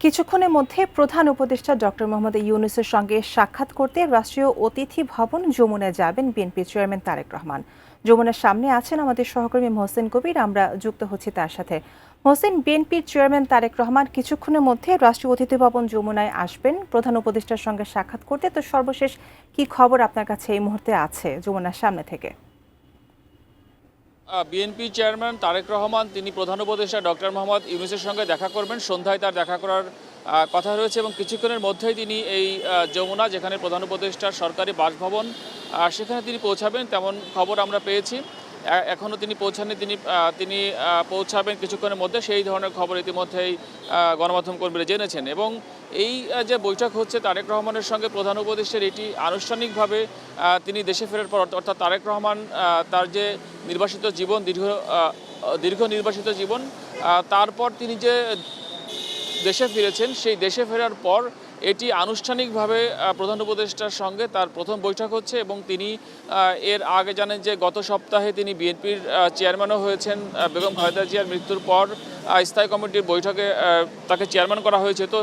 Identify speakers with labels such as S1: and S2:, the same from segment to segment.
S1: কিছুক্ষণের মধ্যে প্রধান উপদেষ্টা ডক্টর মোহাম্মদ ইউনূসের সঙ্গে সাক্ষাৎ করতে রাষ্ট্রীয় অতিথি ভবন যমুনায় যাবেন বিএনপি চেয়ারম্যান তারেক রহমান। যমুনার সামনে আছেন আমাদের সহকর্মী মোহসেন কবির, আমরা যুক্ত হচ্ছি তার সাথে। মোহসেন, বিএনপির চেয়ারম্যান তারেক রহমান কিছুক্ষণের মধ্যে রাষ্ট্রীয় অতিথি ভবন যমুনায় আসবেন প্রধান উপদেষ্টার সঙ্গে সাক্ষাৎ করতে। তো সর্বশেষ কি খবর আপনার কাছে এই মুহূর্তে আছে যমুনার সামনে থেকে?
S2: বিএনপি চেয়ারম্যান তারেক রহমান তিনি প্রধান উপদেষ্টা ডক্টর মোহাম্মদ ইউনূসের সঙ্গে দেখা করবেন। সন্ধ্যায় তার দেখা করার কথা রয়েছে এবং কিছুক্ষণের মধ্যেই তিনি এই যমুনা, যেখানে প্রধান উপদেষ্টার সরকারি বাসভবন, সেখানে তিনি পৌঁছাবেন তেমন খবর আমরা পেয়েছি। এখনও তিনি পৌঁছাননি, তিনি পৌঁছাবেন কিছুক্ষণের মধ্যে, সেই ধরনের খবর ইতিমধ্যেই গণমাধ্যম কর্মীরা জেনেছেন। এবং এই যে বৈঠক হচ্ছে তারেক রহমানের সঙ্গে প্রধান উপদেষ্টার, এটি আনুষ্ঠানিকভাবে তিনি দেশে ফেরার পর, অর্থাৎ তারেক রহমান তার যে নির্বাসিত জীবন, দীর্ঘ নির্বাসিত জীবন, তারপর তিনি যে দেশে ফিরেছেন, সেই দেশে ফেরার পর এটি আনুষ্ঠানিকভাবে প্রধান উপদেষ্টার সঙ্গে তার প্রথম বৈঠক হচ্ছে। এবং তিনি এর আগে জানেন যে গত সপ্তাহে তিনি বিএনপির চেয়ারম্যানও হয়েছেন। বেগম খালেদা জিয়ার মৃত্যুর পর স্থায়ী কমিটির বৈঠকে তাকে চেয়ারম্যান করা হয়েছে। তো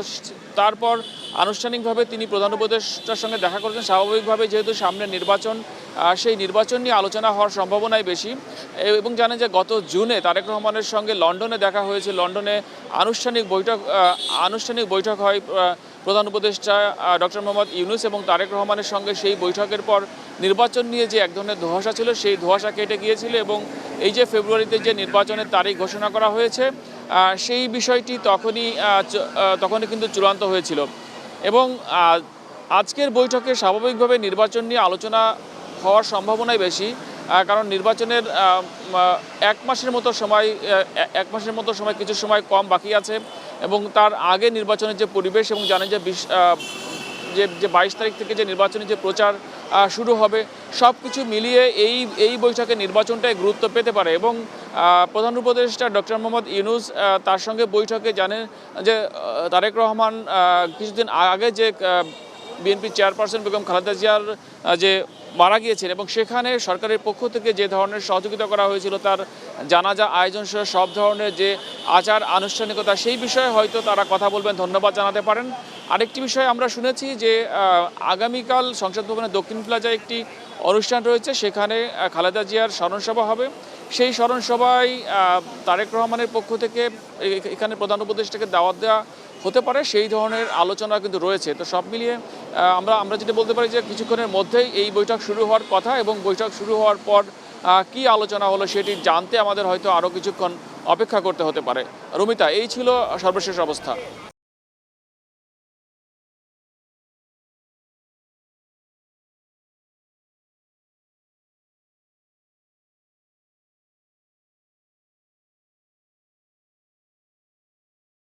S2: তারপর আনুষ্ঠানিকভাবে তিনি প্রধান উপদেষ্টার সঙ্গে দেখা করেছেন। স্বাভাবিকভাবে যেহেতু সামনে নির্বাচন, সেই নির্বাচন নিয়ে আলোচনা হওয়ার সম্ভাবনাই বেশি। এবং জানেন যে গত জুনে তারেক রহমানের সঙ্গে লন্ডনে দেখা হয়েছে। লন্ডনে আনুষ্ঠানিক বৈঠক হয় প্রধান উপদেষ্টা ডক্টর মোহাম্মদ ইউনূস এবং তারেক রহমানের সঙ্গে। সেই বৈঠকের পর নির্বাচন নিয়ে যে এক ধরনের ধোঁয়াশা ছিল, সেই ধোঁয়াশা কেটে গিয়েছিল এবং এই যে ফেব্রুয়ারিতে যে নির্বাচনের তারিখ ঘোষণা করা হয়েছে, সেই বিষয়টি তখনই কিন্তু চূড়ান্ত হয়েছিল। এবং আজকের বৈঠকে স্বাভাবিকভাবে নির্বাচন নিয়ে আলোচনা হওয়ার সম্ভাবনাই বেশি, কারণ নির্বাচনের এক মাসের মতো সময় কিছু সময় কম বাকি আছে। এবং তার আগে নির্বাচনের যে পরিবেশ, এবং জানেন যে 22 তারিখ থেকে যে নির্বাচনের যে প্রচার শুরু হবে, সব কিছু মিলিয়ে এই বৈঠকে নির্বাচনটাই গুরুত্ব পেতে পারে। এবং প্রধান উপদেষ্টা ডক্টর মোহাম্মদ ইউনূস তার সঙ্গে বৈঠকে জানেন যে তারেক রহমান কিছুদিন আগে যে বিএনপি চেয়ারপারসন বেগম খালেদা জিয়ার যে মারা গিয়েছেন, এবং সেখানে সরকারের পক্ষ থেকে যে ধরনের সহযোগিতা করা হয়েছিল, তার জানাজা আয়োজন সহ সব ধরনের যে আচার আনুষ্ঠানিকতা, সেই বিষয়ে হয়তো তারা কথা বলবেন, ধন্যবাদ জানাতে পারেন। আরেকটি বিষয় আমরা শুনেছি যে আগামীকাল সংসদ ভবনের দক্ষিণ প্লাজায় একটি অনুষ্ঠান রয়েছে, সেখানে খালেদা জিয়ার স্মরণসভা হবে। সেই স্মরণসভায় তারেক রহমানের পক্ষ থেকে এখানে প্রধান উপদেষ্টাকে দাওয়াত দেওয়া হতে পারে, সেই ধরনের আলোচনা কিন্তু রয়েছে। তো সব মিলিয়ে আমরা যেটা বলতে পারি যে কিছুক্ষণের মধ্যেই এই বৈঠক শুরু হওয়ার কথা, এবং বৈঠক শুরু হওয়ার পর কি আলোচনা হলো সেটি জানতে আমাদের হয়তো আরও কিছুক্ষণ অপেক্ষা করতে হতে পারে। রুমিতা, এই ছিল সর্বশেষ অবস্থা।